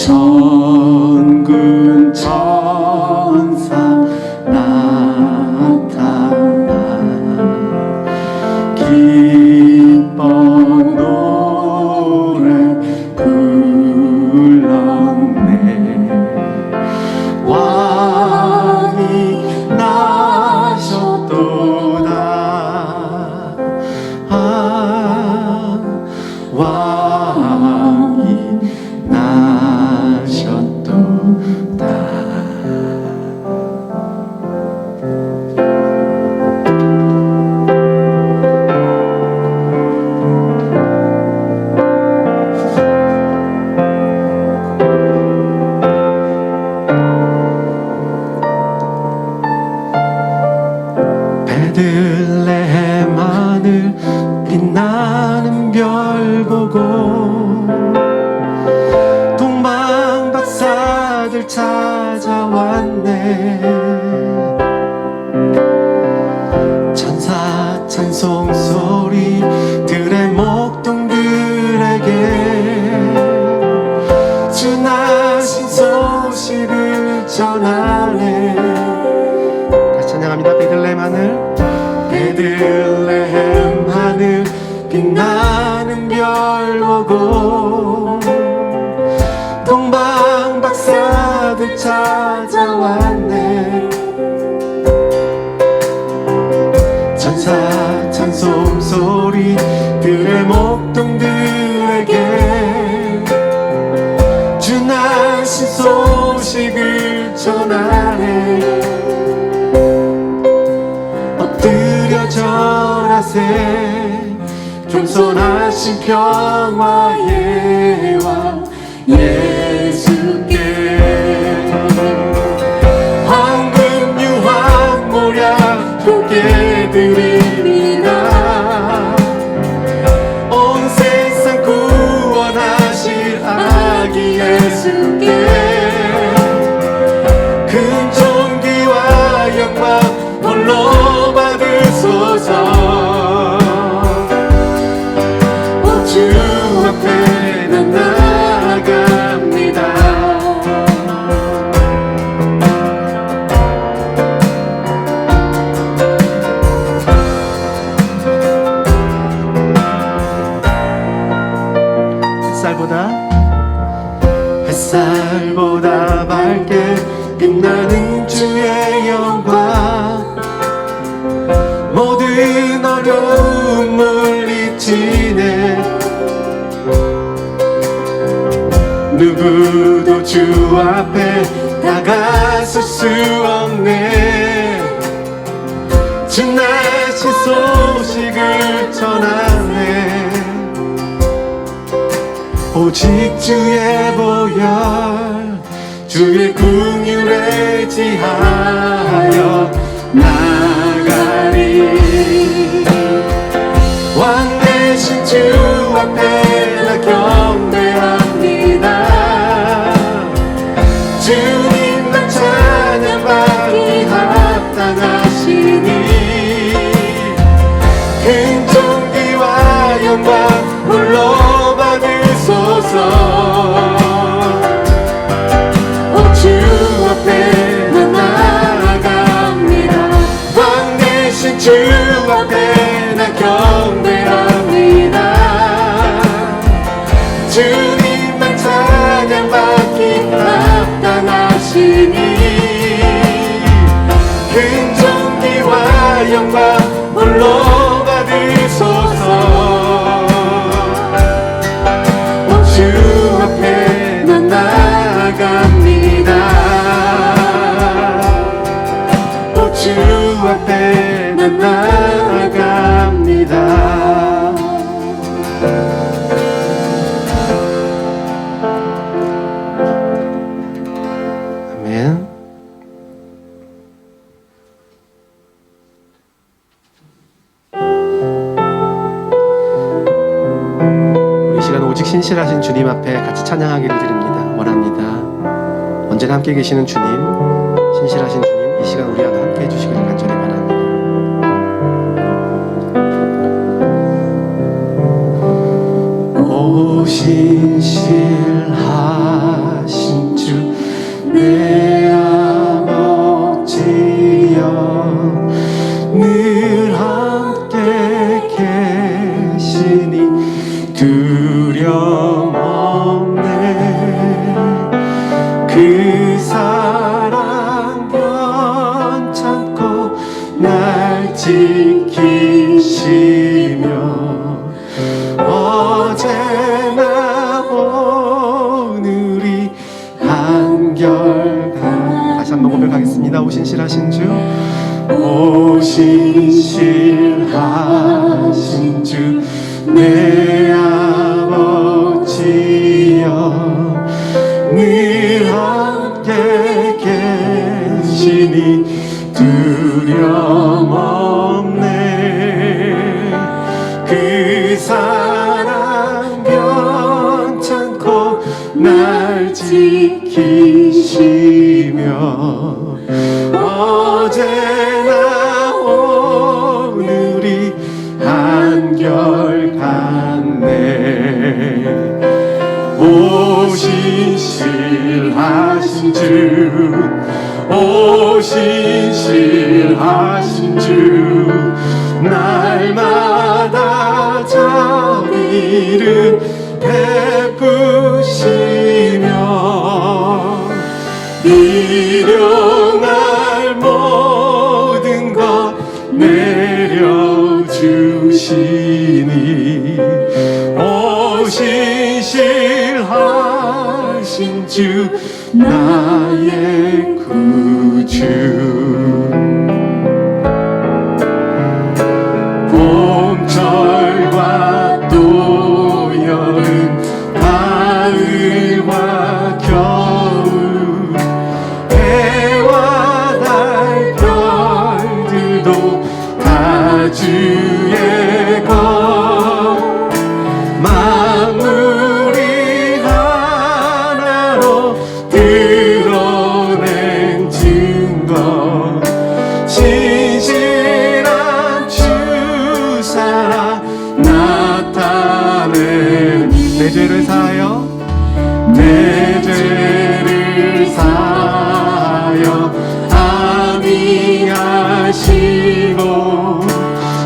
천군 천사 나타나 기뻐 노래 불렀네. 왕이 나셨도다. 왕이 나셨도다. 베들레헴 하늘 빛나는 별 보고 동방 박사들 찾아왔네. 천사 찬송 소리 들의 목동들에게 주 나신 소식을 전하네. 다시 찬양합니다. 베들레헴 하늘, 베들레헴 하늘 빛나는 별 보고 동방 박사들 찾아왔네. 천사 찬송 소리 들의 목동들에게 주 나신 소식을 전하네. 엎드려 절하세. 겸손하신 평화의 왕 예수께 황금 유황 모략 고개 드립니다. 온 세상 구원하실 아기 예수께 큰 존귀와 영광 홀로 받으소서. 주 앞에 난 나아갑니다. 햇살보다 밝게 빛나는 주의 영광 모든 어려움 물리치네. 누구도 주 앞에 다가설 수 없네. 주 나신 소식을 전하네. 오직 주의 보혈 주의 긍휼에 지하여 나가리. 왕 대신 주 앞에 나 경배합니다. 주님만 찬양받기 합당하시니 큰 존귀와 영광 홀로 받으소서. 주 앞에 나 나아갑니다. 왕 대신 주 앞에 나 경배합니다. 주님만 찬양받기 합당하시니 큰 존귀와 영광 홀로 받으소서. 주 앞에 난 나아갑니다. 주 앞에 난 나아갑니다. 아멘. 우리 시간 오직 신실하신 주님 앞에 같이 찬양하기를 드립니다. 원합니다. 언제나 함께 계시는 주님, 신실하신 주님, 이 시간 우리와도 함께 해주시기를 간절히 바랍니다. 오 신실하신 그 사랑 변찮고 날 지키시며 어제나 오늘이 한결같. 다시 한번 고백하겠습니다. 오신실하신 주, 오신실하신 주 내 아버지여, 늘 함께 계시니 두려움 없네. 그 사랑 변찮고 날 지키시며 어제나 오늘이 한결같네. 오신실하신 주, 오신실하신 주 날마다 자비를 베푸시며 일용할 모든 것 내려주시니 오신실하신 주 나의 구주. 봄철과 또 여름, 가을과 겨울, 해와 달 별들도 다 주의 것, 만물이 하나로 드러낸 증거, 신실한 주 사랑 나타낸. 내 죄를 사하여, 내 죄를 사하여 아미하시고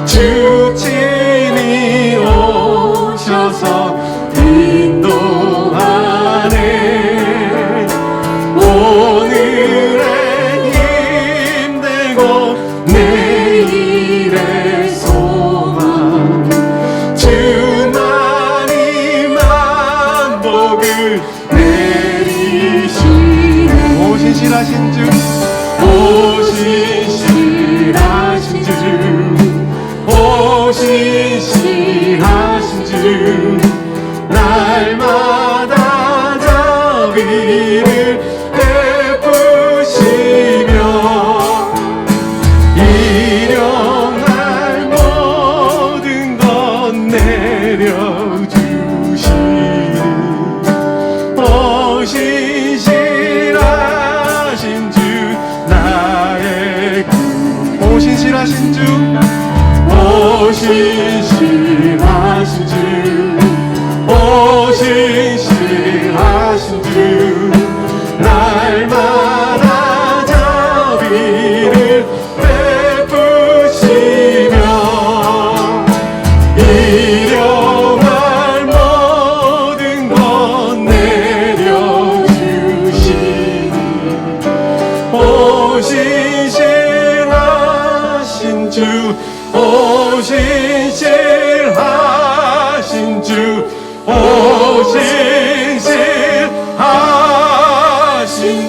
주 친히 오셔서 인도하네. 오늘의 힘들고 내일의 소망, 주만이 만복을 내리시네. 오신실하신 주, 오신실하신 주, 오신실하신 주 날마다 자비를 베푸시며 일용할 모든 것 내려주시니 오신실하신 주 나의 구. 오신실하신 주, 오신실하신 주, 오신실하신 주 날마다 자비를 베푸시며 일용할 모든 것 내려주시니 오신실하신 주, 오신실하신 주, 오신실하신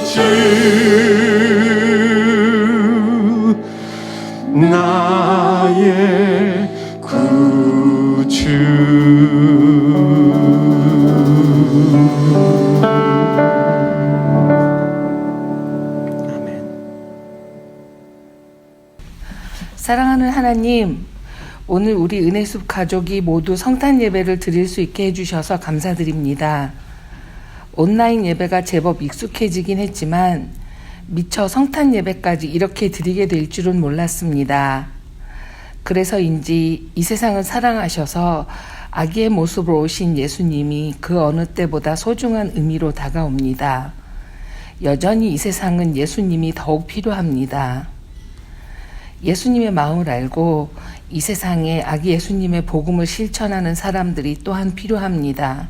주 나의 구주. 사랑하는 하나님, 오늘 우리 은혜숲 가족이 모두 성탄 예배를 드릴 수 있게 해주셔서 감사드립니다. 온라인 예배가 제법 익숙해지긴 했지만 미처 성탄 예배까지 이렇게 드리게 될 줄은 몰랐습니다. 그래서인지 이 세상을 사랑하셔서 아기의 모습으로 오신 예수님이 그 어느 때보다 소중한 의미로 다가옵니다. 여전히 이 세상은 예수님이 더욱 필요합니다. 예수님의 마음을 알고 이 세상에 아기 예수님의 복음을 실천하는 사람들이 또한 필요합니다.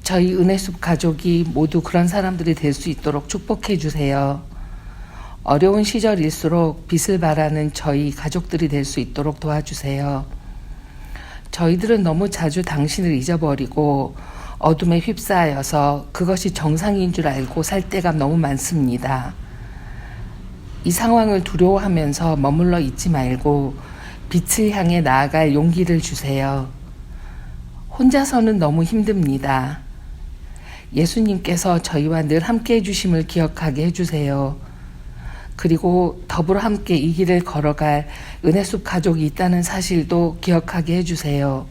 저희 은혜숲 가족이 모두 그런 사람들이 될 수 있도록 축복해 주세요. 어려운 시절일수록 빛을 발하는 저희 가족들이 될 수 있도록 도와주세요. 저희들은 너무 자주 당신을 잊어버리고 어둠에 휩싸여서 그것이 정상인 줄 알고 살 때가 너무 많습니다. 이 상황을 두려워하면서 머물러 있지 말고 빛을 향해 나아갈 용기를 주세요. 혼자서는 너무 힘듭니다. 예수님께서 저희와 늘 함께 해주심을 기억하게 해주세요. 그리고 더불어 함께 이 길을 걸어갈 은혜숲 가족이 있다는 사실도 기억하게 해주세요.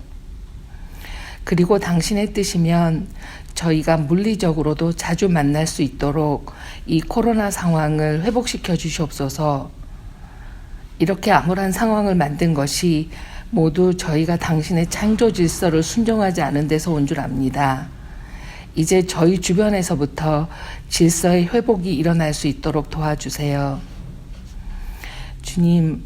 그리고 당신의 뜻이면 저희가 물리적으로도 자주 만날 수 있도록 이 코로나 상황을 회복시켜 주시옵소서. 이렇게 암울한 상황을 만든 것이 모두 저희가 당신의 창조 질서를 순종하지 않은 데서 온 줄 압니다. 이제 저희 주변에서부터 질서의 회복이 일어날 수 있도록 도와주세요. 주님,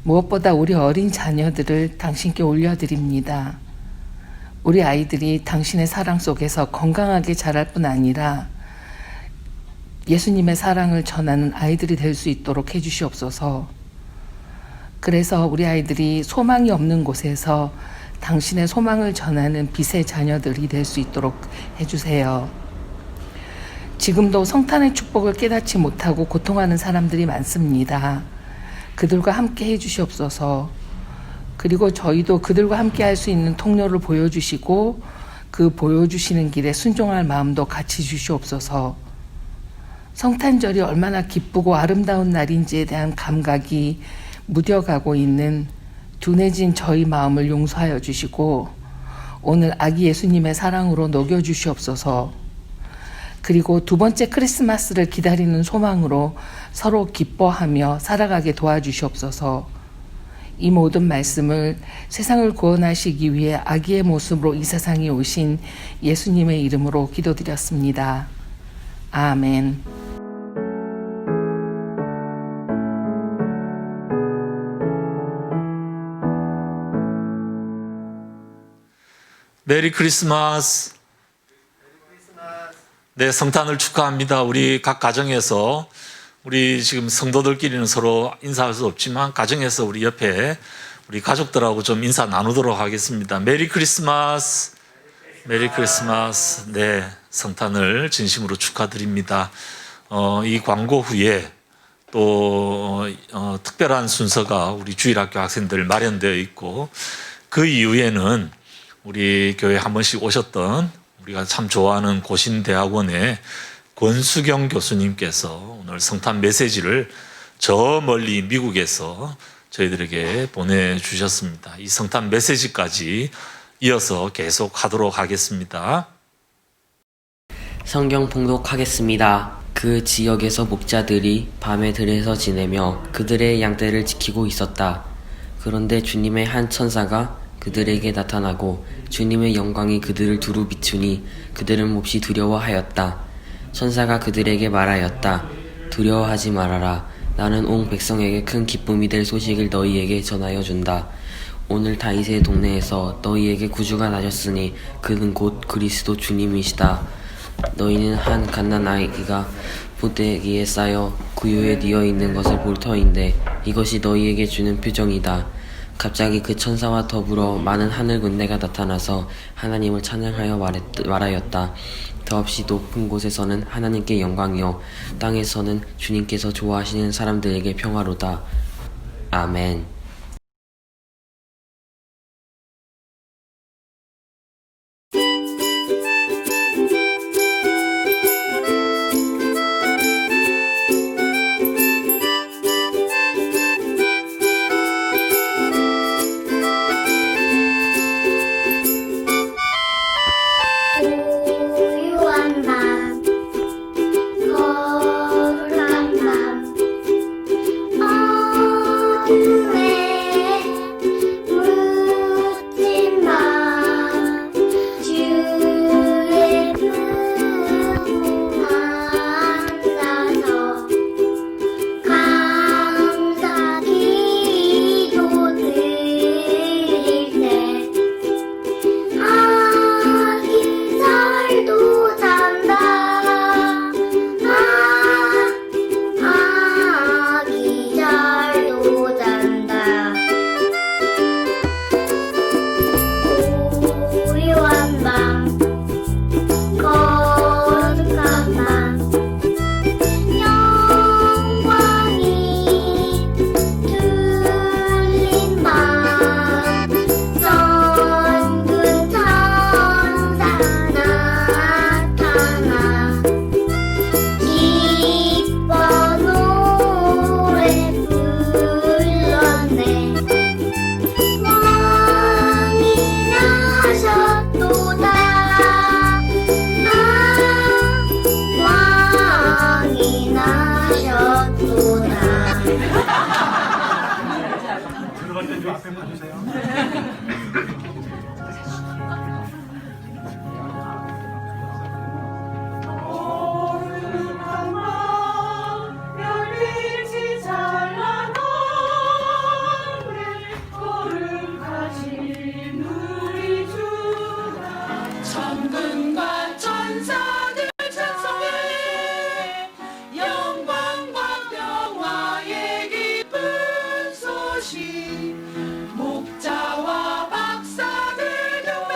무엇보다 우리 어린 자녀들을 당신께 올려드립니다. 우리 아이들이 당신의 사랑 속에서 건강하게 자랄 뿐 아니라 예수님의 사랑을 전하는 아이들이 될 수 있도록 해주시옵소서. 그래서 우리 아이들이 소망이 없는 곳에서 당신의 소망을 전하는 빛의 자녀들이 될 수 있도록 해주세요. 지금도 성탄의 축복을 깨닫지 못하고 고통하는 사람들이 많습니다. 그들과 함께 해주시옵소서. 그리고 저희도 그들과 함께 할 수 있는 통로를 보여주시고 그 보여주시는 길에 순종할 마음도 같이 주시옵소서. 성탄절이 얼마나 기쁘고 아름다운 날인지에 대한 감각이 무뎌가고 있는 둔해진 저희 마음을 용서하여 주시고 오늘 아기 예수님의 사랑으로 녹여주시옵소서. 그리고 두 번째 크리스마스를 기다리는 소망으로 서로 기뻐하며 살아가게 도와주시옵소서. 이 모든 말씀을 세상을 구원하시기 위해 아기의 모습으로 이 세상에 오신 예수님의 이름으로 기도드렸습니다. 아멘. 메리 크리스마스. 네, 성탄을 축하합니다. 우리 각 가정에서 우리 지금 성도들끼리는 서로 인사할 수 없지만 가정에서 우리 옆에 우리 가족들하고 좀 인사 나누도록 하겠습니다. 메리 크리스마스. 메리 크리스마스. 네, 성탄을 진심으로 축하드립니다. 이 광고 후에 또 특별한 순서가 우리 주일학교 학생들 마련되어 있고 그 이후에는 우리 교회 한 번씩 오셨던 우리가 참 좋아하는 고신대학원의 권수경 교수님께서 오늘 성탄 메시지를 저 멀리 미국에서 저희들에게 보내주셨습니다. 이 성탄 메시지까지 이어서 계속 하도록 하겠습니다. 성경 봉독하겠습니다. 그 지역에서 목자들이 밤에 들에서 지내며 그들의 양떼를 지키고 있었다. 그런데 주님의 한 천사가 그들에게 나타나고 주님의 영광이 그들을 두루 비추니 그들은 몹시 두려워하였다. 천사가 그들에게 말하였다. 두려워하지 말아라. 나는 온 백성에게 큰 기쁨이 될 소식을 너희에게 전하여 준다. 오늘 다윗의 동네에서 너희에게 구주가 나셨으니 그는 곧 그리스도 주님이시다. 너희는 한 갓난아기가 포대기에 쌓여 구유에 뉘어 있는 것을 볼 터인데 이것이 너희에게 주는 표정이다. 갑자기 그 천사와 더불어 많은 하늘 군대가 나타나서 하나님을 찬양하여 말하였다. 더없이 높은 곳에서는 하나님께 영광이요 땅에서는 주님께서 좋아하시는 사람들에게 평화로다. 아멘. 고요한 밤, 거룩한 밤, 어둠에 좀 앞에 봐주세요. 별빛이 찬란한 거룩하신 우리 주가 천군과 천사들 찬송해 영광과 평화의 기쁜 소식 목자와 박사들 경배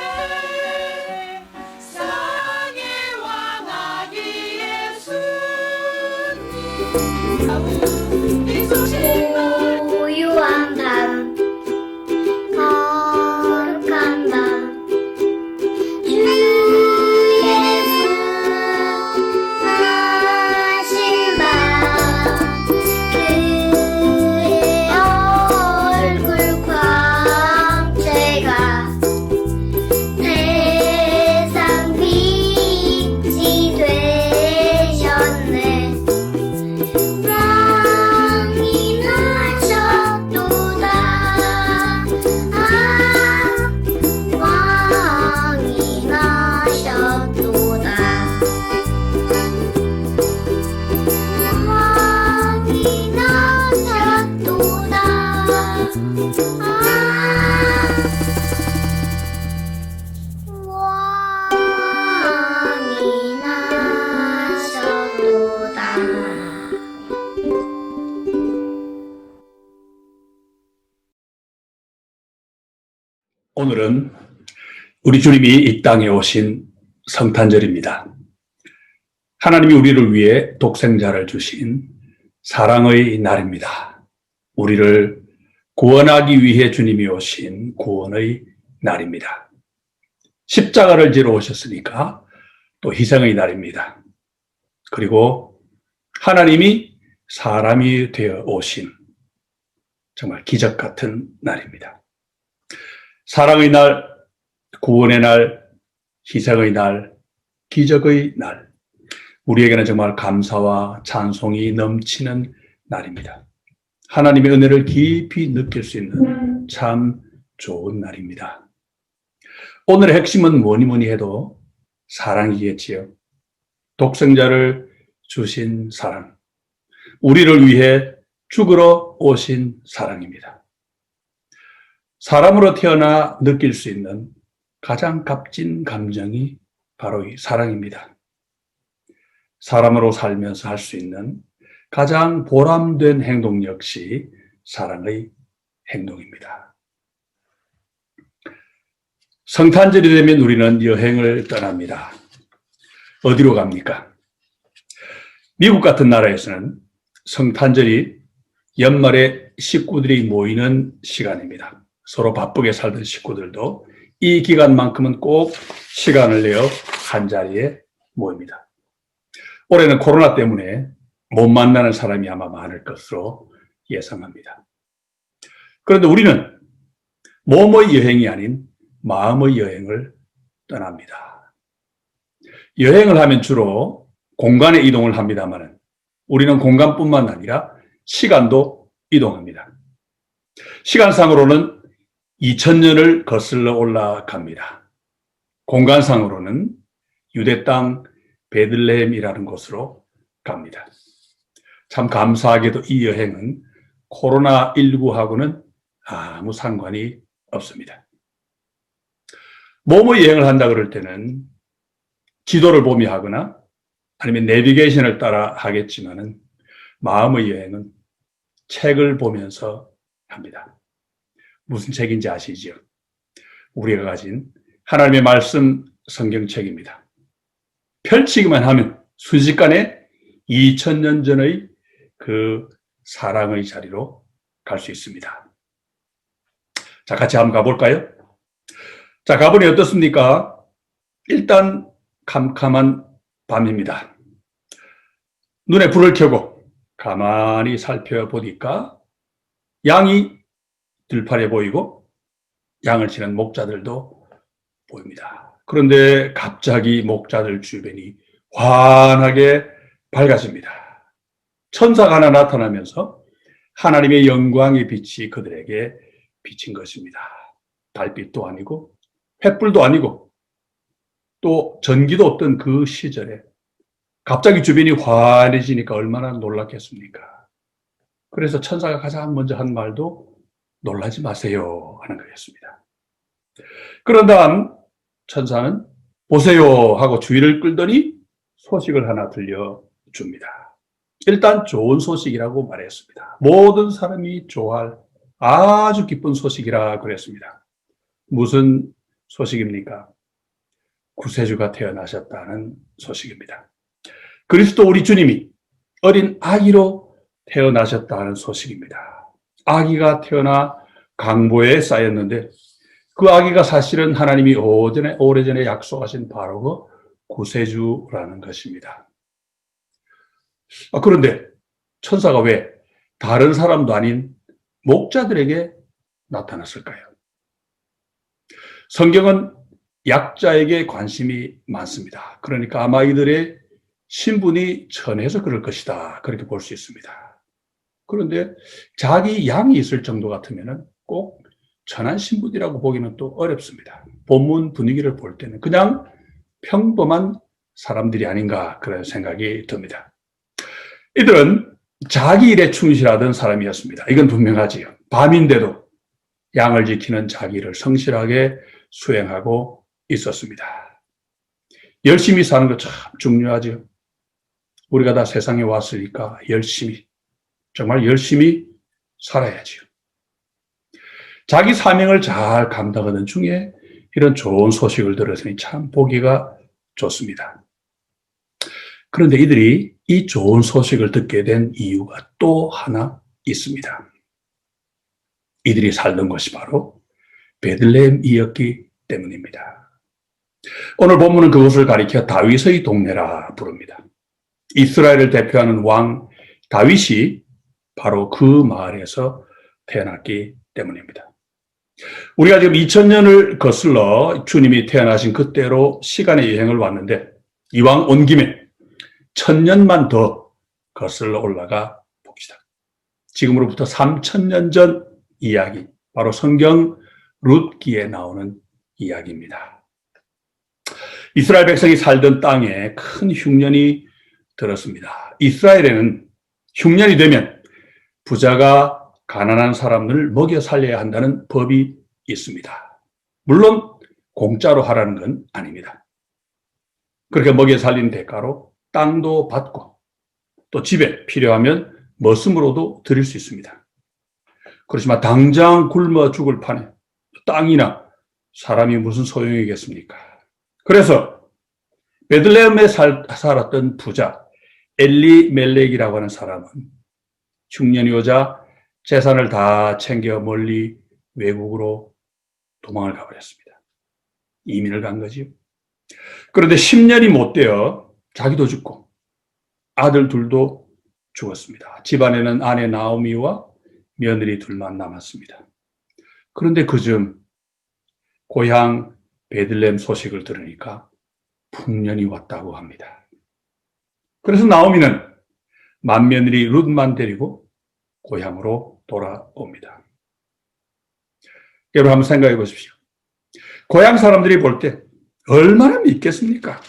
사랑의 왕아기 예수님 이 소식 고요한 밤 거룩한 밤 주 예수 나신 밤 그의 얼굴 광채가 세상 빛이 되셨네 왕이 나셨도다 왕이 나셨도다 왕이 나셨도다 왕이 나셨도다. 오늘은 우리 주님이 이 땅에 오신 성탄절입니다. 하나님이 우리를 위해 독생자를 주신 사랑의 날입니다. 우리를 구원하기 위해 주님이 오신 구원의 날입니다. 십자가를 지러 오셨으니까 또 희생의 날입니다. 그리고 하나님이 사람이 되어 오신 정말 기적 같은 날입니다. 사랑의 날, 구원의 날, 희생의 날, 기적의 날, 우리에게는 정말 감사와 찬송이 넘치는 날입니다. 하나님의 은혜를 깊이 느낄 수 있는 참 좋은 날입니다. 오늘의 핵심은 뭐니 해도 사랑이겠지요. 독생자를 주신 사랑, 우리를 위해 죽으러 오신 사랑입니다. 사람으로 태어나 느낄 수 있는 가장 값진 감정이 바로 이 사랑입니다. 사람으로 살면서 할 수 있는 가장 보람된 행동 역시 사랑의 행동입니다. 성탄절이 되면 우리는 여행을 떠납니다. 어디로 갑니까? 미국 같은 나라에서는 성탄절이 연말에 식구들이 모이는 시간입니다. 서로 바쁘게 살던 식구들도 이 기간만큼은 꼭 시간을 내어 한자리에 모입니다. 올해는 코로나 때문에 못 만나는 사람이 아마 많을 것으로 예상합니다. 그런데 우리는 몸의 여행이 아닌 마음의 여행을 떠납니다. 여행을 하면 주로 공간의 이동을 합니다만 우리는 공간뿐만 아니라 시간도 이동합니다. 시간상으로는 2000년을 거슬러 올라갑니다. 공간상으로는 유대 땅 베들레헴이라는 곳으로 갑니다. 참 감사하게도 이 여행은 코로나19하고는 아무 상관이 없습니다. 뭐뭐 여행을 한다 그럴 때는 지도를 보며 하거나 아니면 내비게이션을 따라 하겠지만은 마음의 여행은 책을 보면서 합니다. 무슨 책인지 아시죠? 우리가 가진 하나님의 말씀 성경책입니다. 펼치기만 하면 순식간에 2000년 전의 그 사랑의 자리로 갈 수 있습니다. 자, 같이 한번 가볼까요? 자, 가보니 어떻습니까? 일단 캄캄한 밤입니다. 눈에 불을 켜고 가만히 살펴보니까 양이 들판에 보이고 양을 치는 목자들도 보입니다. 그런데 갑자기 목자들 주변이 환하게 밝아집니다. 천사가 하나 나타나면서 하나님의 영광의 빛이 그들에게 비친 것입니다. 달빛도 아니고 횃불도 아니고 또 전기도 없던 그 시절에 갑자기 주변이 환해지니까 얼마나 놀랐겠습니까? 그래서 천사가 가장 먼저 한 말도 놀라지 마세요 하는 거였습니다. 그런 다음 천사는 보세요 하고 주의를 끌더니 소식을 하나 들려줍니다. 일단 좋은 소식이라고 말했습니다. 모든 사람이 좋아할 아주 기쁜 소식이라 그랬습니다. 무슨 소식입니까? 구세주가 태어나셨다는 소식입니다. 그리스도 우리 주님이 어린 아기로 태어나셨다는 소식입니다. 아기가 태어나 강보에 쌓였는데 그 아기가 사실은 하나님이 오래전에 약속하신 바로 그 구세주라는 것입니다. 그런데 천사가 왜 다른 사람도 아닌 목자들에게 나타났을까요? 성경은 약자에게 관심이 많습니다. 그러니까 아마 이들의 신분이 천해서 그럴 것이다. 그렇게 볼 수 있습니다. 그런데 자기 양이 있을 정도 같으면 꼭 천한 신분이라고 보기는 또 어렵습니다. 본문 분위기를 볼 때는 그냥 평범한 사람들이 아닌가 그런 생각이 듭니다. 이들은 자기 일에 충실하던 사람이었습니다. 이건 분명하지요. 밤인데도 양을 지키는 자기 일을 성실하게 수행하고 있었습니다. 열심히 사는 거 참 중요하죠. 우리가 다 세상에 왔으니까 정말 열심히 살아야지요. 자기 사명을 잘 감당하는 중에 이런 좋은 소식을 들었으니 참 보기가 좋습니다. 그런데 이들이 이 좋은 소식을 듣게 된 이유가 또 하나 있습니다. 이들이 살던 곳이 바로 베들레헴이었기 때문입니다. 오늘 본문은 그것을 가리켜 다윗의 동네라 부릅니다. 이스라엘을 대표하는 왕 다윗이 바로 그 마을에서 태어났기 때문입니다. 우리가 지금 2000년을 거슬러 주님이 태어나신 그때로 시간의 여행을 왔는데 이왕 온 김에 1000년만 더 거슬러 올라가 봅시다. 지금으로부터 3000년 전 이야기, 바로 성경 룻기에 나오는 이야기입니다. 이스라엘 백성이 살던 땅에 큰 흉년이 들었습니다. 이스라엘에는 흉년이 되면 부자가 가난한 사람들을 먹여 살려야 한다는 법이 있습니다. 물론 공짜로 하라는 건 아닙니다. 그렇게 먹여 살린 대가로 땅도 받고 또 집에 필요하면 머슴으로도 드릴 수 있습니다. 그렇지만 당장 굶어 죽을 판에 땅이나 사람이 무슨 소용이겠습니까? 그래서 베들레헴에 살았던 부자 엘리멜렉이라고 하는 사람은 흉년이 오자 재산을 다 챙겨 멀리 외국으로 도망을 가버렸습니다. 이민을 간 거지요. 그런데 10년이 못 되어 자기도 죽고 아들 둘도 죽었습니다. 집안에는 아내 나오미와 며느리 둘만 남았습니다. 그런데 그중 고향 베들레헴 소식을 들으니까 풍년이 왔다고 합니다. 그래서 나오미는 맏며느리 룻만 데리고 고향으로 돌아옵니다. 여러분 한번 생각해 보십시오. 고향 사람들이 볼 때 얼마나 믿겠습니까?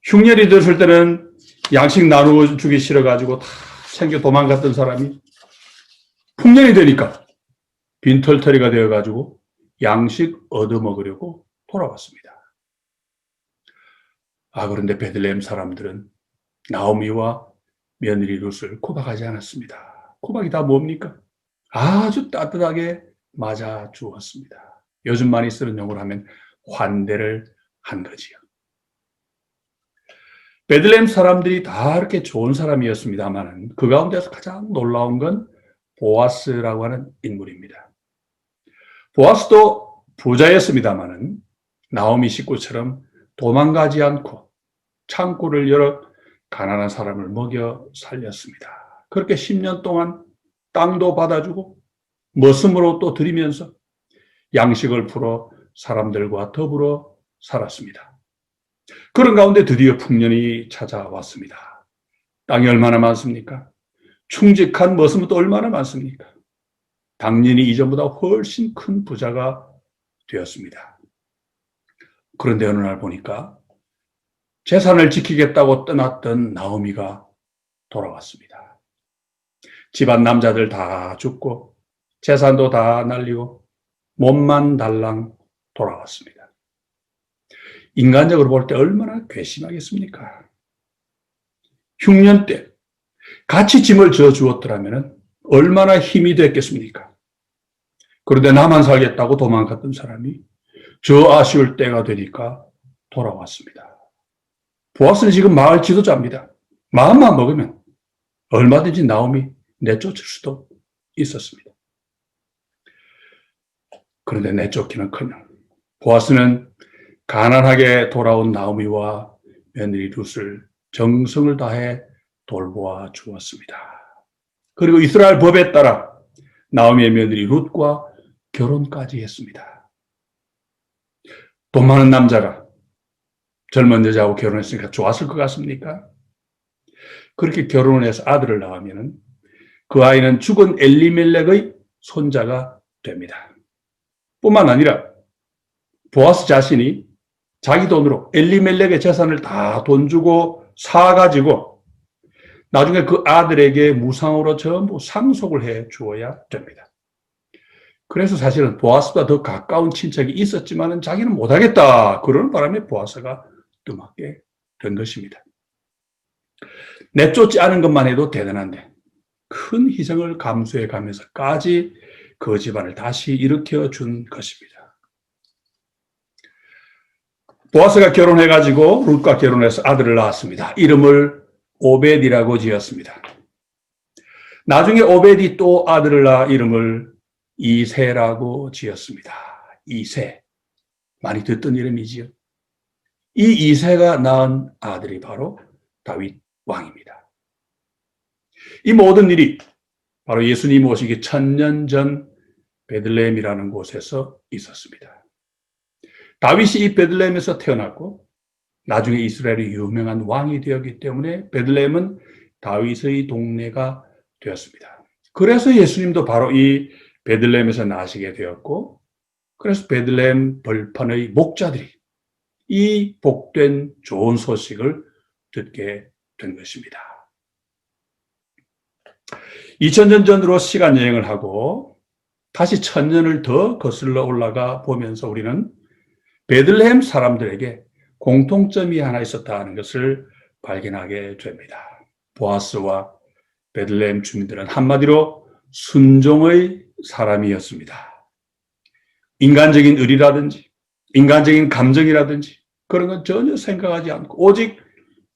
흉년이 들었을 때는 양식 나누어 주기 싫어가지고 다 챙겨 도망갔던 사람이 풍년이 되니까 빈털터리가 되어가지고 양식 얻어먹으려고 돌아왔습니다. 그런데 베들레헴 사람들은 나오미와 며느리 룻을 구박하지 않았습니다. 구박이 다 뭡니까? 아주 따뜻하게 맞아 주었습니다. 요즘 많이 쓰는 용어로 하면 환대를 한 거지요. 베들레헴 사람들이 다 이렇게 좋은 사람이었습니다만 그 가운데서 가장 놀라운 건 보아스라고 하는 인물입니다. 보아스도 부자였습니다만 나오미 식구처럼 도망가지 않고 창고를 열어 가난한 사람을 먹여 살렸습니다. 그렇게 10년 동안 땅도 받아주고 머슴으로 또 드리면서 양식을 풀어 사람들과 더불어 살았습니다. 그런 가운데 드디어 풍년이 찾아왔습니다. 땅이 얼마나 많습니까? 충직한 머슴도 얼마나 많습니까? 당연히 이전보다 훨씬 큰 부자가 되었습니다. 그런데 어느 날 보니까 재산을 지키겠다고 떠났던 나오미가 돌아왔습니다. 집안 남자들 다 죽고 재산도 다 날리고 몸만 달랑 돌아왔습니다. 인간적으로 볼 때 얼마나 괘씸하겠습니까? 흉년 때 같이 짐을 져 주었더라면 얼마나 힘이 됐겠습니까? 그런데 나만 살겠다고 도망갔던 사람이 저 아쉬울 때가 되니까 돌아왔습니다. 보아스는 지금 마을 지도자입니다. 마음만 먹으면 얼마든지 나오미 내쫓을 수도 있었습니다. 그런데 내쫓기는커녕 보아스는 가난하게 돌아온 나오미와 며느리 룻을 정성을 다해 돌보아 주었습니다. 그리고 이스라엘 법에 따라 나오미의 며느리 룻과 결혼까지 했습니다. 돈 많은 남자가 젊은 여자하고 결혼했으니까 좋았을 것 같습니까? 그렇게 결혼을 해서 아들을 낳으면 그 아이는 죽은 엘리멜렉의 손자가 됩니다. 뿐만 아니라 보아스 자신이 자기 돈으로 엘리멜렉의 재산을 다 돈 주고 사가지고 나중에 그 아들에게 무상으로 전부 상속을 해 주어야 됩니다. 그래서 사실은 보아스보다 더 가까운 친척이 있었지만 자기는 못하겠다. 그러는 바람에 보아스가 뜸하게 된 것입니다. 내쫓지 않은 것만 해도 대단한데 큰 희생을 감수해 가면서까지 그 집안을 다시 일으켜 준 것입니다. 보아스가 결혼해가지고 룻과 결혼해서 아들을 낳았습니다. 이름을 오벳이라고 지었습니다. 나중에 오벳이 또 아들을 낳아 이름을 이새라고 지었습니다. 이새. 많이 듣던 이름이지요. 이 이새가 낳은 아들이 바로 다윗 왕입니다. 이 모든 일이 바로 예수님 오시기 1000년 전 베들레헴이라는 곳에서 있었습니다. 다윗이 이 베들레헴에서 태어났고 나중에 이스라엘의 유명한 왕이 되었기 때문에 베들레헴은 다윗의 동네가 되었습니다. 그래서 예수님도 바로 이 베들레헴에서 나시게 되었고 그래서 베들레헴 벌판의 목자들이 이 복된 좋은 소식을 듣게 된 것입니다. 2000년 전으로 시간 여행을 하고 다시 1000년을 더 거슬러 올라가 보면서 우리는 베들레헴 사람들에게 공통점이 하나 있었다는 것을 발견하게 됩니다. 보아스와 베들레헴 주민들은 한마디로 순종의 사람이었습니다. 인간적인 의리라든지 인간적인 감정이라든지 그런 건 전혀 생각하지 않고 오직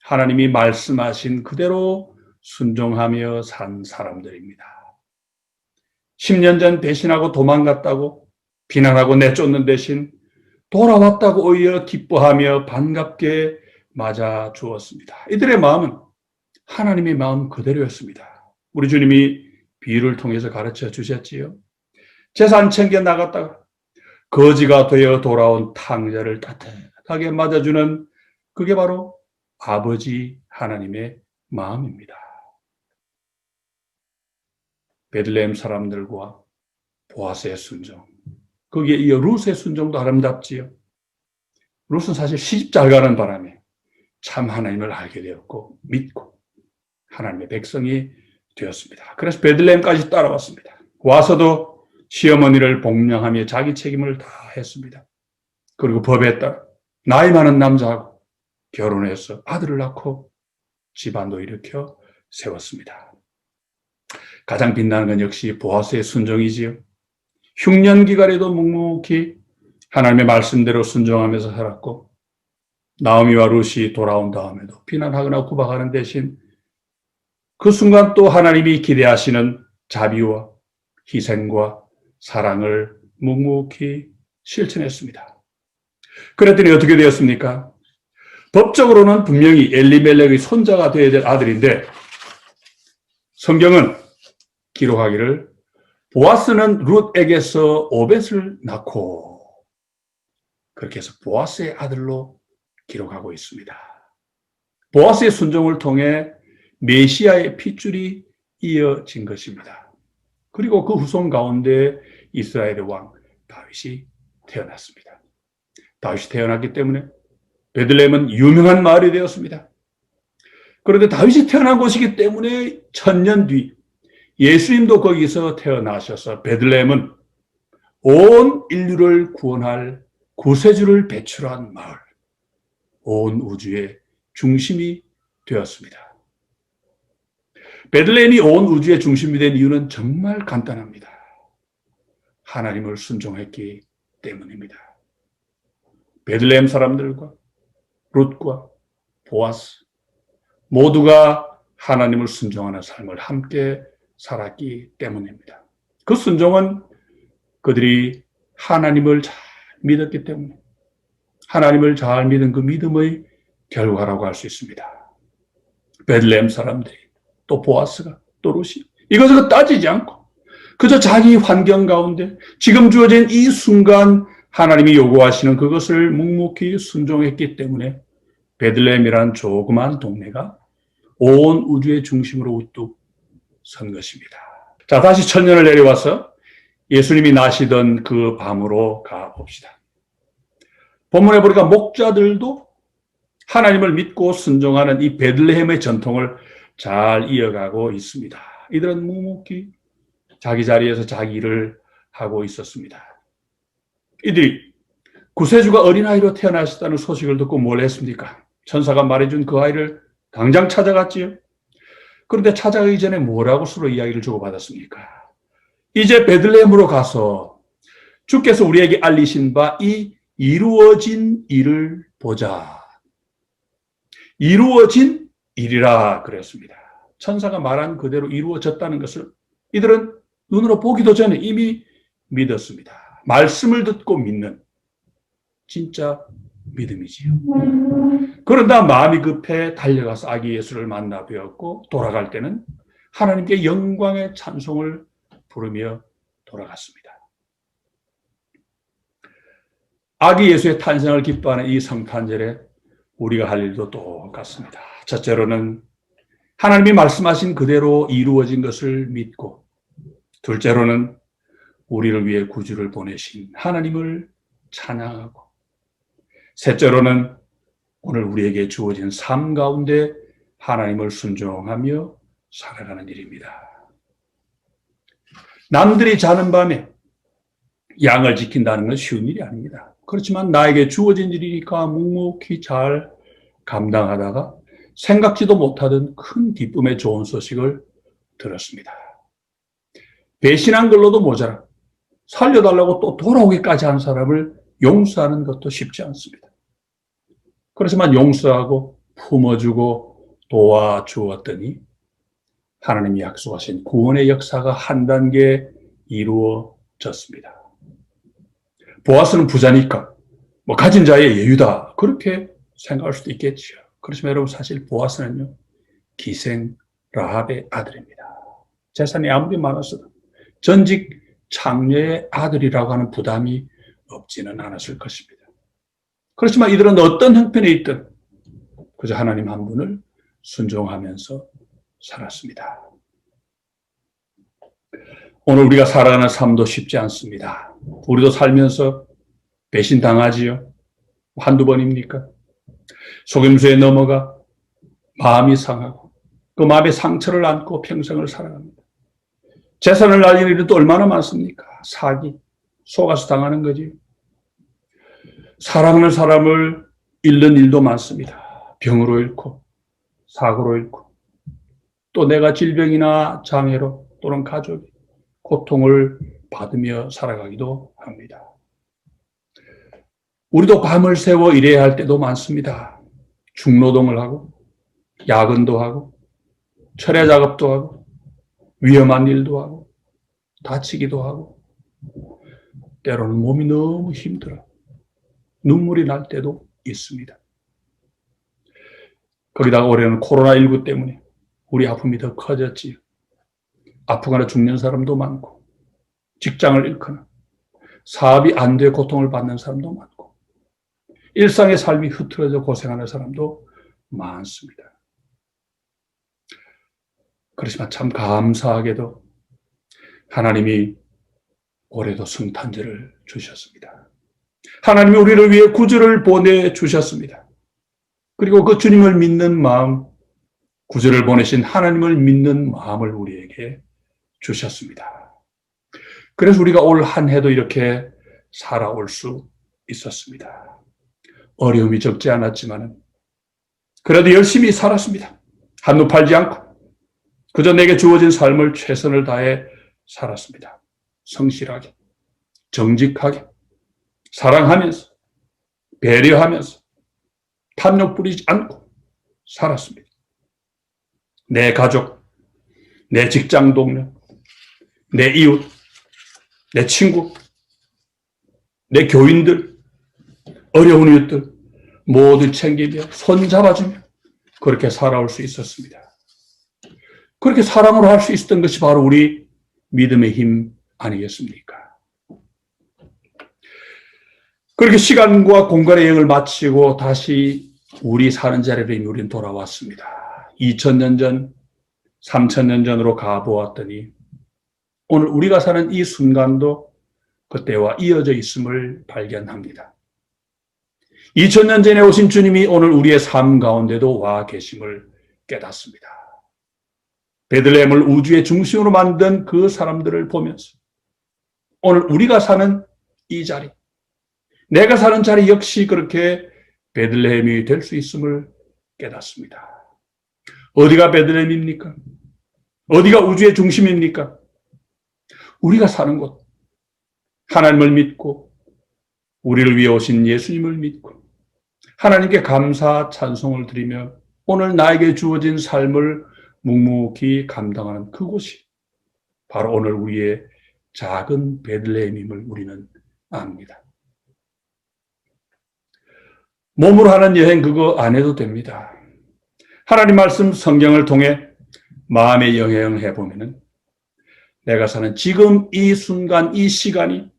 하나님이 말씀하신 그대로 순종하며 산 사람들입니다. 10년 전 배신하고 도망갔다고 비난하고 내쫓는 대신 돌아왔다고 오히려 기뻐하며 반갑게 맞아 주었습니다. 이들의 마음은 하나님의 마음 그대로였습니다. 우리 주님이 비유를 통해서 가르쳐 주셨지요. 재산 챙겨 나갔다가 거지가 되어 돌아온 탕자를 따뜻하게 맞아주는 그게 바로 아버지 하나님의 마음입니다. 베들레헴 사람들과 보아스의 순종, 거기에 이어 룻의 순종도 아름답지요. 룻은 사실 시집 잘 가는 바람에 참 하나님을 알게 되었고 믿고 하나님의 백성이 되었습니다. 그래서 베들레헴까지 따라왔습니다. 와서도 시어머니를 복령하며 자기 책임을 다 했습니다. 그리고 법에 따라 나이 많은 남자하고 결혼해서 아들을 낳고 집안도 일으켜 세웠습니다. 가장 빛나는 건 역시 보아스의 순종이지요. 흉년 기간에도 묵묵히 하나님의 말씀대로 순종하면서 살았고 나오미와 룻이 돌아온 다음에도 비난하거나 구박하는 대신 그 순간 또 하나님이 기대하시는 자비와 희생과 사랑을 묵묵히 실천했습니다. 그랬더니 어떻게 되었습니까? 법적으로는 분명히 엘리멜렉의 손자가 되어야 될 아들인데 성경은 기록하기를 보아스는 룻에게서 오벳을 낳고 그렇게 해서 보아스의 아들로 기록하고 있습니다. 보아스의 순종을 통해 메시아의 핏줄이 이어진 것입니다. 그리고 그 후손 가운데 이스라엘의 왕 다윗이 태어났습니다. 다윗이 태어났기 때문에 베들레헴은 유명한 마을이 되었습니다. 그런데 다윗이 태어난 곳이기 때문에 1000년 뒤 예수님도 거기서 태어나셔서 베들레헴은 온 인류를 구원할 구세주를 배출한 마을, 온 우주의 중심이 되었습니다. 베들레헴이 온 우주의 중심이 된 이유는 정말 간단합니다. 하나님을 순종했기 때문입니다. 베들레헴 사람들과 룻과 보아스 모두가 하나님을 순종하는 삶을 함께 살았기 때문입니다. 그 순종은 그들이 하나님을 잘 믿었기 때문에 하나님을 잘 믿은 그 믿음의 결과라고 할 수 있습니다. 베들레헴 사람들이 또 보아스가 또 룻이 이것저것 따지지 않고 그저 자기 환경 가운데 지금 주어진 이 순간 하나님이 요구하시는 그것을 묵묵히 순종했기 때문에 베들레헴이라는 조그만 동네가 온 우주의 중심으로 우뚝 선 것입니다. 자, 다시 1000년을 내려와서 예수님이 나시던 그 밤으로 가봅시다. 본문에 보니까 목자들도 하나님을 믿고 순종하는 이 베들레헴의 전통을 잘 이어가고 있습니다. 이들은 묵묵히 자기 자리에서 자기 일을 하고 있었습니다. 이들이 구세주가 어린아이로 태어나셨다는 소식을 듣고 뭘 했습니까? 천사가 말해준 그 아이를 당장 찾아갔지요. 그런데 찾아가기 전에 뭐라고 서로 이야기를 주고받았습니까? 이제 베들레헴으로 가서 주께서 우리에게 알리신 바 이 이루어진 일을 보자. 이루어진 일이라 그랬습니다. 천사가 말한 그대로 이루어졌다는 것을 이들은 눈으로 보기도 전에 이미 믿었습니다. 말씀을 듣고 믿는 진짜 믿음이지요. 그러다 마음이 급해 달려가서 아기 예수를 만나 뵈었고 돌아갈 때는 하나님께 영광의 찬송을 부르며 돌아갔습니다. 아기 예수의 탄생을 기뻐하는 이 성탄절에 우리가 할 일도 똑같습니다. 첫째로는 하나님이 말씀하신 그대로 이루어진 것을 믿고, 둘째로는 우리를 위해 구주를 보내신 하나님을 찬양하고, 셋째로는 오늘 우리에게 주어진 삶 가운데 하나님을 순종하며 살아가는 일입니다. 남들이 자는 밤에 양을 지킨다는 건 쉬운 일이 아닙니다. 그렇지만 나에게 주어진 일이니까 묵묵히 잘 감당하다가 생각지도 못하던 큰 기쁨의 좋은 소식을 들었습니다. 배신한 걸로도 모자라 살려달라고 또 돌아오기까지 한 사람을 용서하는 것도 쉽지 않습니다. 그렇지만 용서하고 품어주고 도와주었더니 하나님이 약속하신 구원의 역사가 한 단계 이루어졌습니다. 보아스는 부자니까 가진 자의 예유다 그렇게 생각할 수도 있겠죠. 그렇지만 여러분 사실 보아스는요 기생 라합의 아들입니다. 재산이 아무리 많았어도 전직 장녀의 아들이라고 하는 부담이 없지는 않았을 것입니다. 그렇지만 이들은 어떤 형편에 있든 그저 하나님 한 분을 순종하면서 살았습니다. 오늘 우리가 살아가는 삶도 쉽지 않습니다. 우리도 살면서 배신당하지요. 한두 번입니까? 속임수에 넘어가 마음이 상하고 그 마음의 상처를 안고 평생을 살아갑니다. 재산을 날리는 일은 또 얼마나 많습니까? 사기, 속아서 당하는 거지. 사랑하는 사람을 잃는 일도 많습니다. 병으로 잃고 사고로 잃고 또 내가 질병이나 장애로 또는 가족이 고통을 받으며 살아가기도 합니다. 우리도 밤을 새워 일해야 할 때도 많습니다. 중노동을 하고 야근도 하고 철야 작업도 하고 위험한 일도 하고 다치기도 하고 때로는 몸이 너무 힘들어 눈물이 날 때도 있습니다. 거기다가 올해는 코로나19 때문에 우리 아픔이 더 커졌지요. 아프거나 죽는 사람도 많고 직장을 잃거나 사업이 안 돼 고통을 받는 사람도 많고 일상의 삶이 흐트러져 고생하는 사람도 많습니다. 그렇지만 참 감사하게도 하나님이 올해도 성탄절을 주셨습니다. 하나님이 우리를 위해 구주를 보내주셨습니다. 그리고 그 주님을 믿는 마음, 구주를 보내신 하나님을 믿는 마음을 우리에게 주셨습니다. 그래서 우리가 올 한 해도 이렇게 살아올 수 있었습니다. 어려움이 적지 않았지만 그래도 열심히 살았습니다. 한눈 팔지 않고 그저 내게 주어진 삶을 최선을 다해 살았습니다. 성실하게, 정직하게, 사랑하면서, 배려하면서, 탐욕 부리지 않고 살았습니다. 내 가족, 내 직장 동료, 내 이웃, 내 친구, 내 교인들, 어려운 이웃들 모두 챙기며 손잡아주며 그렇게 살아올 수 있었습니다. 그렇게 사랑으로 할 수 있었던 것이 바로 우리 믿음의 힘 아니겠습니까? 그렇게 시간과 공간의 여행을 마치고 다시 우리 사는 자리로 우리는 돌아왔습니다. 2000년 전, 3000년 전으로 가보았더니 오늘 우리가 사는 이 순간도 그때와 이어져 있음을 발견합니다. 2000년 전에 오신 주님이 오늘 우리의 삶 가운데도 와 계심을 깨닫습니다. 베들레헴을 우주의 중심으로 만든 그 사람들을 보면서 오늘 우리가 사는 이 자리, 내가 사는 자리 역시 그렇게 베들레헴이 될 수 있음을 깨닫습니다. 어디가 베들레헴입니까? 어디가 우주의 중심입니까? 우리가 사는 곳, 하나님을 믿고 우리를 위해 오신 예수님을 믿고 하나님께 감사 찬송을 드리며 오늘 나에게 주어진 삶을 묵묵히 감당하는 그곳이 바로 오늘 우리의 작은 베들레헴임을 우리는 압니다. 몸으로 하는 여행 그거 안 해도 됩니다. 하나님 말씀 성경을 통해 마음의 여행을 해보면은 내가 사는 지금 이 순간, 이 시간이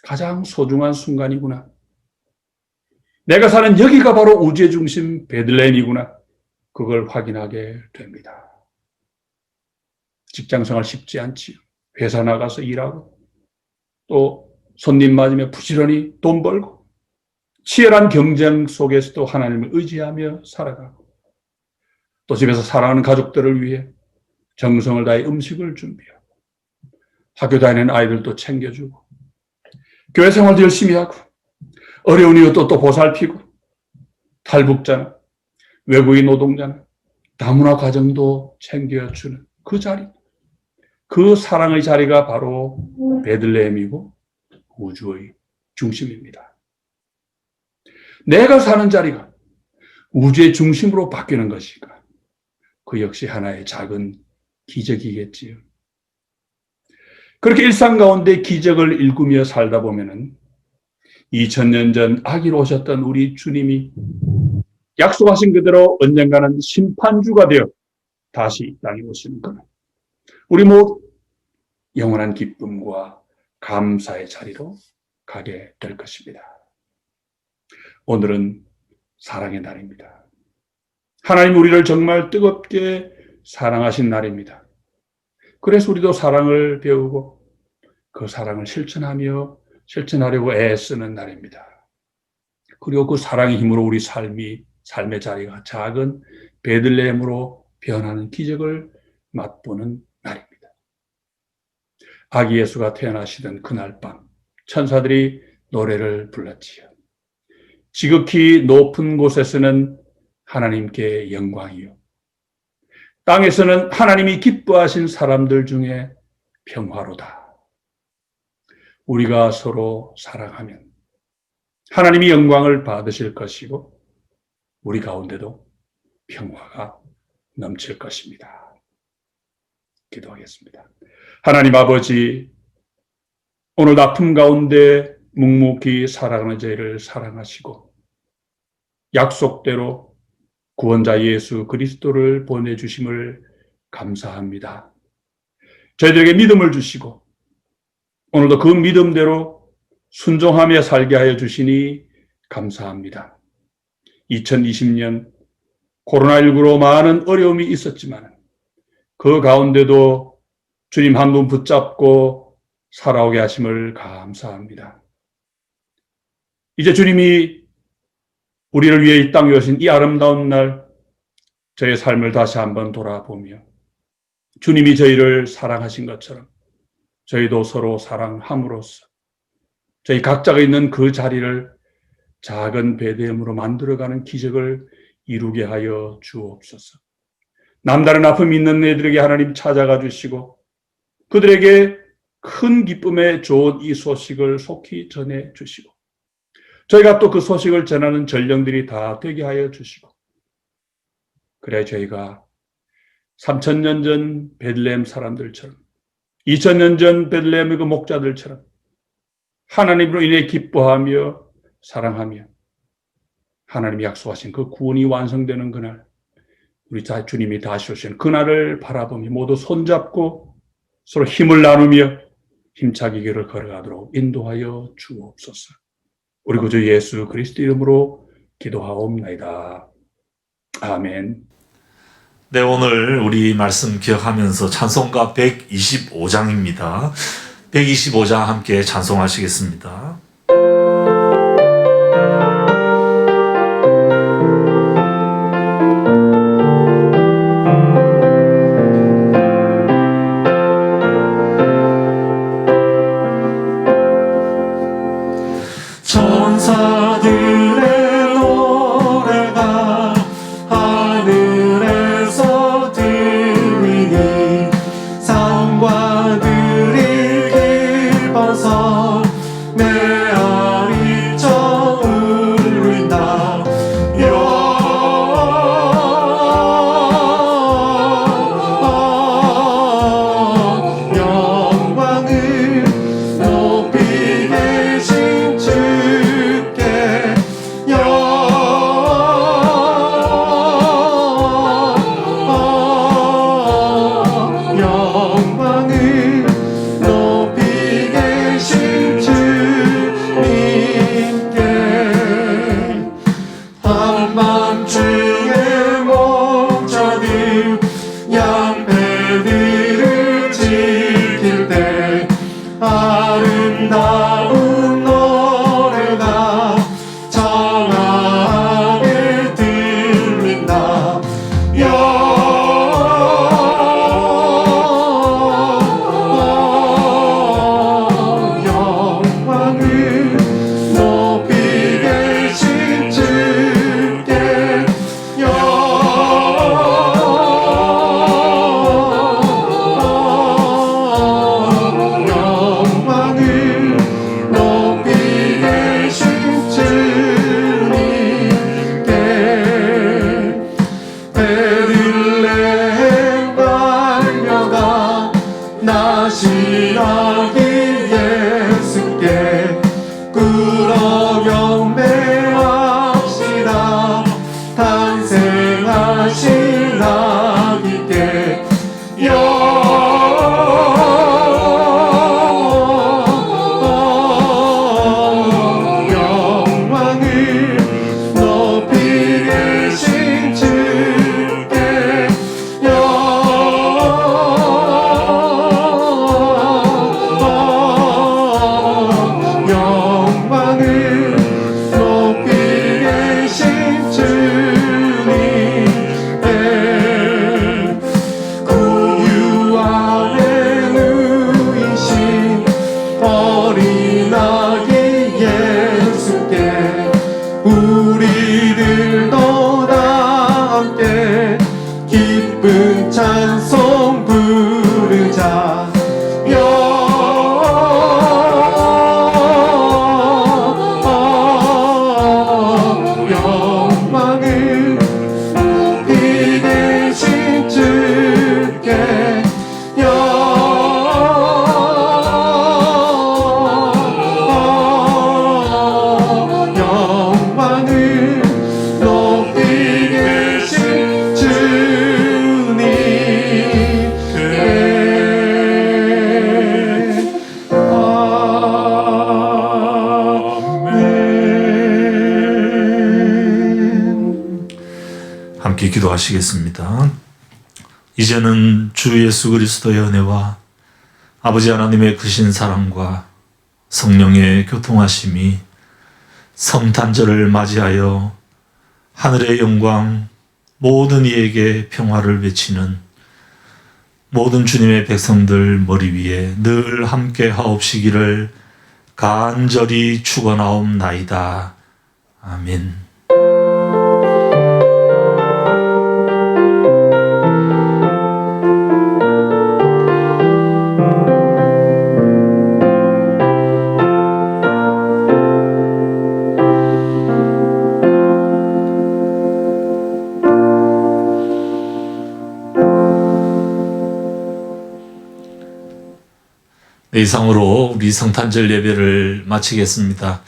가장 소중한 순간이구나. 내가 사는 여기가 바로 우주의 중심 베들레헴이구나. 그걸 확인하게 됩니다. 직장생활 쉽지 않지요. 회사 나가서 일하고 또 손님 맞으며 부지런히 돈 벌고 치열한 경쟁 속에서도 하나님을 의지하며 살아가고 또 집에서 사랑하는 가족들을 위해 정성을 다해 음식을 준비하고 학교 다니는 아이들도 챙겨주고 교회 생활도 열심히 하고 어려운 이웃도 또 보살피고 탈북자나 외국인 노동자나 다문화 가정도 챙겨주는 그 자리, 그 사랑의 자리가 바로 베들레헴이고 우주의 중심입니다. 내가 사는 자리가 우주의 중심으로 바뀌는 것이니까 그 역시 하나의 작은 기적이겠지요. 그렇게 일상 가운데 기적을 일구며 살다 보면은 2000년 전 아기로 오셨던 우리 주님이 약속하신 그대로 언젠가는 심판주가 되어 다시 이 땅에 오시는 거는 우리 모두 영원한 기쁨과 감사의 자리로 가게 될 것입니다. 오늘은 사랑의 날입니다. 하나님 우리를 정말 뜨겁게 사랑하신 날입니다. 그래서 우리도 사랑을 배우고 그 사랑을 실천하려고 애쓰는 날입니다. 그리고 그 사랑의 힘으로 우리 삶의 자리가 작은 베들레헴으로 변하는 기적을 맛보는 날입니다. 아기 예수가 태어나시던 그날 밤 천사들이 노래를 불렀지요. 지극히 높은 곳에서는 하나님께 영광이요 땅에서는 하나님이 기뻐하신 사람들 중에 평화로다. 우리가 서로 사랑하면 하나님이 영광을 받으실 것이고 우리 가운데도 평화가 넘칠 것입니다. 기도하겠습니다. 하나님 아버지, 오늘 아픔 가운데 묵묵히 살아가는 저희를 사랑하시고 약속대로 구원자 예수 그리스도를 보내주심을 감사합니다. 저희들에게 믿음을 주시고 오늘도 그 믿음대로 순종하며 살게 하여 주시니 감사합니다. 2020년 코로나19로 많은 어려움이 있었지만 그 가운데도 주님 한 분 붙잡고 살아오게 하심을 감사합니다. 이제 주님이 우리를 위해 이 땅에 오신 이 아름다운 날 저의 삶을 다시 한번 돌아보며 주님이 저희를 사랑하신 것처럼 저희도 서로 사랑함으로써 저희 각자가 있는 그 자리를 작은 베들레헴으로 만들어가는 기적을 이루게 하여 주옵소서. 남다른 아픔이 있는 애들에게 하나님 찾아가 주시고 그들에게 큰 기쁨에 좋은 이 소식을 속히 전해 주시고 저희가 또 그 소식을 전하는 전령들이 다 되게 하여 주시고 그래 저희가 3000년 전 베들레헴 사람들처럼 2000년 전 베들레헴의 그 목자들처럼 하나님으로 인해 기뻐하며 사랑하며 하나님이 약속하신 그 구원이 완성되는 그날 우리 주님이 다시 오시는 그날을 바라보며 모두 손잡고 서로 힘을 나누며 힘차게 길을 걸어가도록 인도하여 주옵소서. 우리 구주 예수 그리스도 이름으로 기도하옵나이다. 아멘. 네, 오늘 우리 말씀 기억하면서 찬송가 125장입니다. 125장 함께 찬송하시겠습니다. 천사들의 노래가 하늘에서 들리니 산과 들이 깊어서 메아리쳐 울린다. 영광을 높이 계신 주께 영광을 높이 계신 주님께 한밤중에 목자들 양배들을 지킬 때 아름다운 노래가 청하게 들린다. 영광을 높이 계신 주께 영광을 높이 계신 주님께 베들레헴 갈려가 나시라기 예수께 꿇어 경배합시다. 탄생하신 아기께 영광을 높이 계신 주께 영광을 높이 계신 주님께 구유 안에 누이신 어린아기 예수께 우리들도 다 함께 기쁜 찬송 부르자. 영광을 높이 계신 주께 영광을 높이 계신 주님께 아멘. 함께 기도하시겠습니다. 이제는 주 예수 그리스도의 은혜와 아버지 하나님의 크신 사랑과 성령의 교통하심이 성탄절을 맞이하여 하늘의 영광, 모든 이에게 평화를 외치는 모든 주님의 백성들 머리 위에 늘 함께 하옵시기를 간절히 축원하옵나이다. 아멘. 네, 이상으로 우리 성탄절 예배를 마치겠습니다.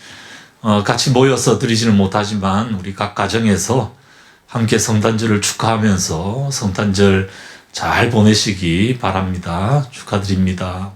같이 모여서 드리지는 못하지만 우리 각 가정에서 함께 성탄절을 축하하면서 성탄절 잘 보내시기 바랍니다. 축하드립니다.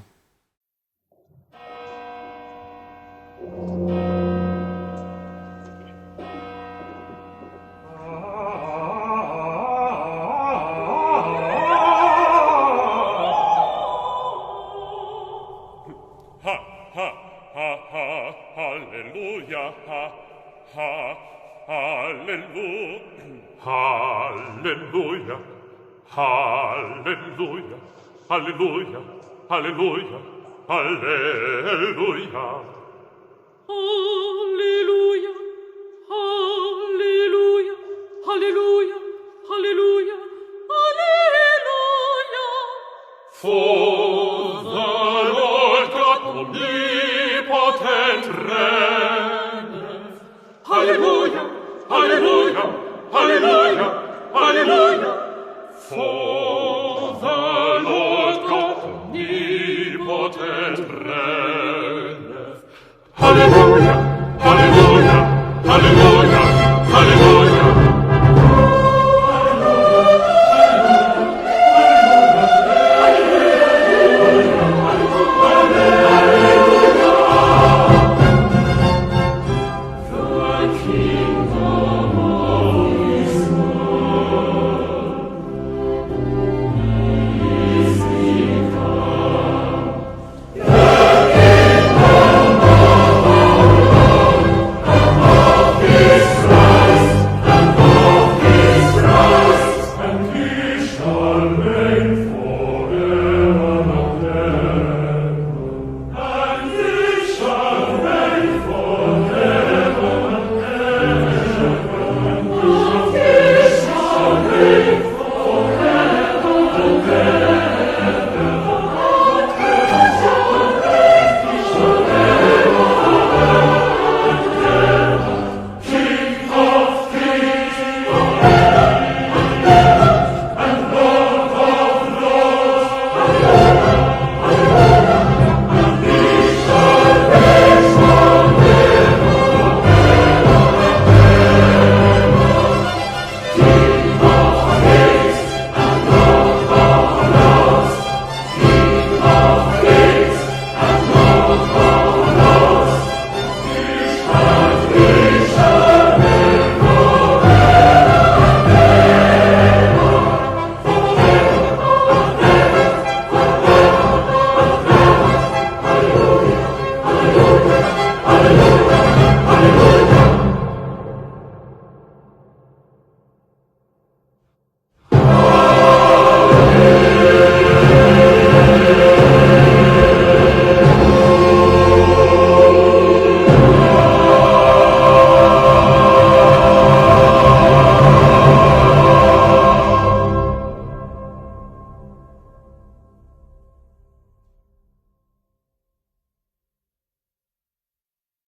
할렐루야 할렐루야 할렐루야 할렐루야 할렐루야 할렐루야 할렐루야 할렐루야 할렐루야 할렐루야 할렐루야 For the Lord God omnipotent reigneth. Hallelujah, hallelujah, hallelujah, hallelujah. For the Lord God omnipotent reigneth. Hallelujah, hallelujah, hallelujah, hallelujah. Okay.